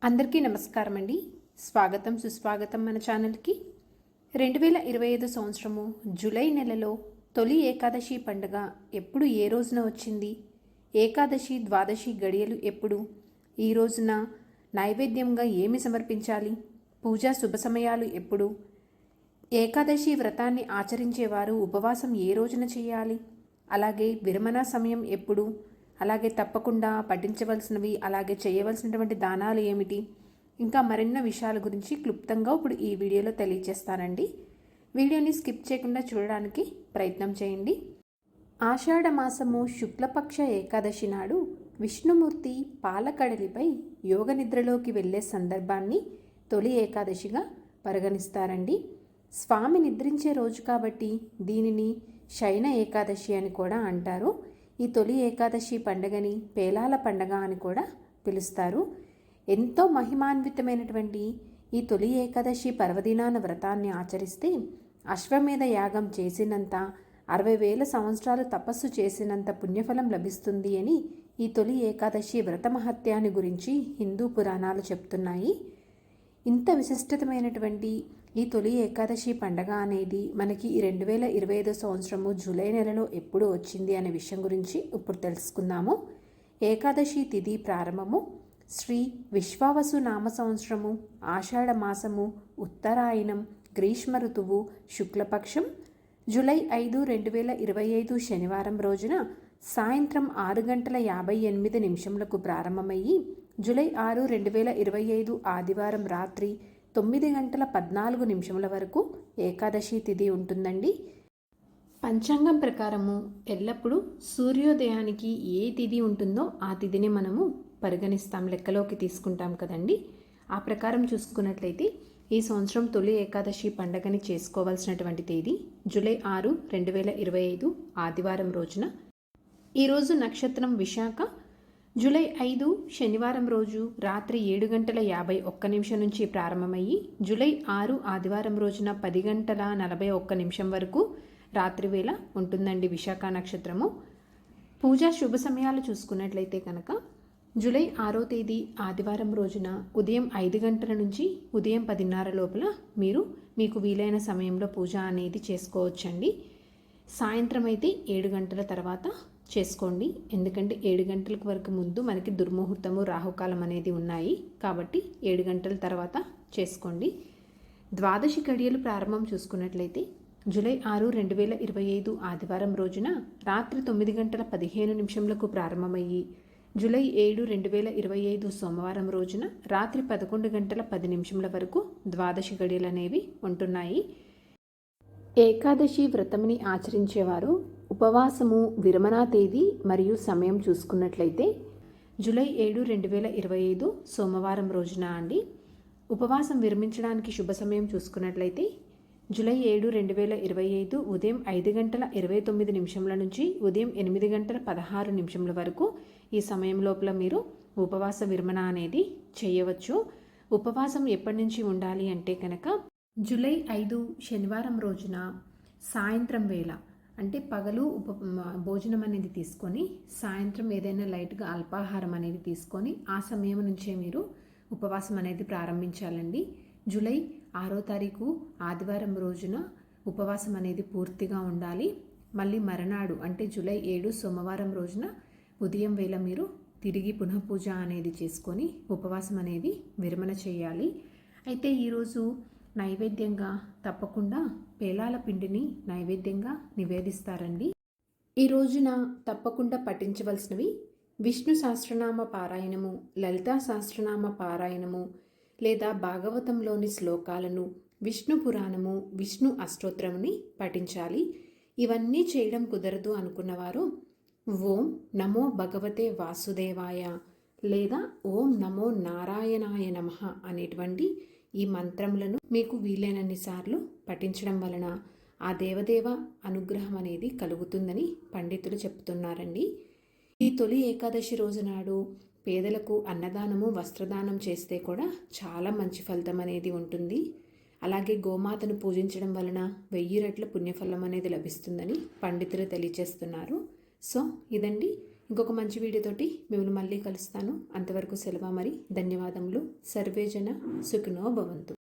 అందరికీ నమస్కారం అండి. స్వాగతం సుస్వాగతం మన ఛానల్కి. 2025 సంవత్సరము జూలై నెలలో తొలి ఏకాదశి పండుగ ఎప్పుడు ఏ రోజున వచ్చింది, ఏకాదశి ద్వాదశి గడియలు ఎప్పుడు, ఈ రోజున నైవేద్యంగా ఏమి సమర్పించాలి, పూజా శుభ సమయాలు ఎప్పుడు, ఏకాదశి వ్రతాన్ని ఆచరించేవారు ఉపవాసం ఏ రోజున చేయాలి, అలాగే విరమణ సమయం ఎప్పుడు, అలాగే తప్పకుండా పఠించవలసినవి, అలాగే చేయవలసినటువంటి దానాలు ఏమిటి, ఇంకా మరెన్నో విషయాల గురించి క్లుప్తంగా ఇప్పుడు ఈ వీడియోలో తెలియజేస్తానండి. వీడియోని స్కిప్ చేయకుండా చూడడానికి ప్రయత్నం చేయండి. ఆషాఢ మాసము శుక్లపక్ష ఏకాదశి నాడు విష్ణుమూర్తి పాలకడలిపై యోగ నిద్రలోకి వెళ్ళే సందర్భాన్ని తొలి ఏకాదశిగా పరిగణిస్తారండి. స్వామి నిద్రించే రోజు కాబట్టి దీనిని శయన ఏకాదశి అని కూడా అంటారు. ఈ తొలి ఏకాదశి పండుగని పేలాల పండుగ అని కూడా పిలుస్తారు. ఎంతో మహిమాన్వితమైనటువంటి ఈ తొలి ఏకాదశి పర్వదినాన వ్రతాన్ని ఆచరిస్తే అశ్వమేధ యాగం చేసినంత 60,000 సంవత్సరాలు తపస్సు చేసినంత పుణ్యఫలం లభిస్తుంది అని ఈ తొలి ఏకాదశి వ్రత మహత్యాన్ని గురించి హిందూ పురాణాలు చెప్తున్నాయి. ఇంత విశిష్టతమైనటువంటి ఈ తొలి ఏకాదశి పండగ అనేది మనకి ఈ 2025 సంవత్సరము జూలై నెలలో ఎప్పుడు వచ్చింది అనే విషయం గురించి ఇప్పుడు తెలుసుకుందాము. ఏకాదశి తిథి ప్రారంభము శ్రీ విశ్వావసు నామ సంవత్సరము ఆషాఢ మాసము ఉత్తరాయణం గ్రీష్మ ఋతువు శుక్లపక్షం జూలై 5, 2025 శనివారం రోజున సాయంత్రం 6:58 ప్రారంభమయ్యి జూలై 6, 2025 ఆదివారం రాత్రి 9:14 వరకు ఏకాదశి తిథి ఉంటుందండి. పంచాంగం ప్రకారము ఎల్లప్పుడూ సూర్యోదయానికి ఏ తిథి ఉంటుందో ఆ తిథిని మనము పరిగణిస్తాం, లెక్కలోకి తీసుకుంటాం కదండి. ఆ ప్రకారం చూసుకున్నట్లయితే ఈ సంవత్సరం తొలి ఏకాదశి పండగని చేసుకోవాల్సినటువంటి తేదీ జూలై 6, 2025 ఆదివారం రోజున. ఈరోజు నక్షత్రం విశాఖ. జూలై 5 శనివారం రోజు రాత్రి 7:51 నుంచి ప్రారంభమయ్యి జూలై 6 ఆదివారం రోజున 10:41 వరకు రాత్రి వేళ ఉంటుందండి విశాఖ నక్షత్రము. పూజా శుభ సమయాలు చూసుకున్నట్లయితే కనుక జూలై 6వ తేదీ ఆదివారం రోజున ఉదయం 5 గంటల నుంచి ఉదయం 10:30 లోపల మీకు వీలైన సమయంలో పూజ అనేది చేసుకోవచ్చండి. సాయంత్రం అయితే 7 గంటల తర్వాత చేసుకోండి, ఎందుకంటే 7 గంటల వరకు ముందు మనకి దుర్ముహూర్తము రాహుకాలం అనేది ఉన్నాయి కాబట్టి 7 గంటల తర్వాత చేసుకోండి. ద్వాదశి గడియలు ప్రారంభం చూసుకున్నట్లయితే జూలై 6, 2025 ఆదివారం రోజున రాత్రి 9:15 ప్రారంభమయ్యి జూలై 7, 2025 సోమవారం రోజున రాత్రి 11:10 వరకు ద్వాదశి గడియలు అనేవి ఉంటున్నాయి. ఏకాదశి వ్రతంని ఆచరించేవారు ఉపవాసము విరమణ తేదీ మరియు సమయం చూసుకున్నట్లయితే జూలై 7, 2025 సోమవారం రోజున అండి. ఉపవాసం విరమించడానికి శుభ సమయం చూసుకున్నట్లయితే జూలై 7, 2025 ఉదయం 5:29 నుంచి ఉదయం 8:16 వరకు ఈ సమయం లోపల మీరు ఉపవాస విరమణ అనేది చేయవచ్చు. ఉపవాసం ఎప్పటి నుంచి ఉండాలి అంటే కనుక జూలై 5 శనివారం రోజున సాయంత్రం వేళ, అంటే పగలు భోజనం అనేది తీసుకొని సాయంత్రం ఏదైనా లైట్గా అల్పాహారం అనేది తీసుకొని ఆ సమయం నుంచే మీరు ఉపవాసం అనేది ప్రారంభించాలండి. జూలై 6వ తారీఖు ఆదివారం రోజున ఉపవాసం అనేది పూర్తిగా ఉండాలి. మళ్ళీ మరునాడు అంటే జూలై 7 సోమవారం రోజున ఉదయం వేళ మీరు తిరిగి పునఃపూజ అనేది చేసుకొని ఉపవాసం అనేది విరమణ చేయాలి. అయితే ఈరోజు నైవేద్యంగా తప్పకుండా పేలాల పిండిని నైవేద్యంగా నివేదిస్తారండి. ఈ రోజున తప్పకుండా పఠించవలసినవి విష్ణు సహస్రనామ పారాయణము, లలితా సహస్రనామ పారాయణము, లేదా భాగవతంలోని శ్లోకాలను, విష్ణు పురాణము, విష్ణు అష్టోత్తరముని పఠించాలి. ఇవన్నీ చేయడం కుదరదు అనుకున్నవారు ఓం నమో భగవతే వాసుదేవాయ లేదా ఓం నమో నారాయణాయ నమః అనేటువంటి ఈ మంత్రములను మీకు వీలైనన్ని సార్లు పఠించడం వలన ఆ దేవదేవ అనుగ్రహం అనేది కలుగుతుందని పండితులు చెప్తున్నారండి. ఈ తొలి ఏకాదశి రోజు నాడు పేదలకు అన్నదానము, వస్త్రదానం చేస్తే కూడా చాలా మంచి ఫలితం అనేది ఉంటుంది. అలాగే గోమాతను పూజించడం వలన 1000 రెట్ల పుణ్యఫలం అనేది లభిస్తుందని పండితులు తెలియజేస్తున్నారు. సో ఇదండి ఇంకొక మంచి వీడియోతోటి మిమ్మల్ని మళ్ళీ కలుస్తాను. అంతవరకు సెలవు మరి. ధన్యవాదములు. సర్వేజన సుఖినో భవంతు.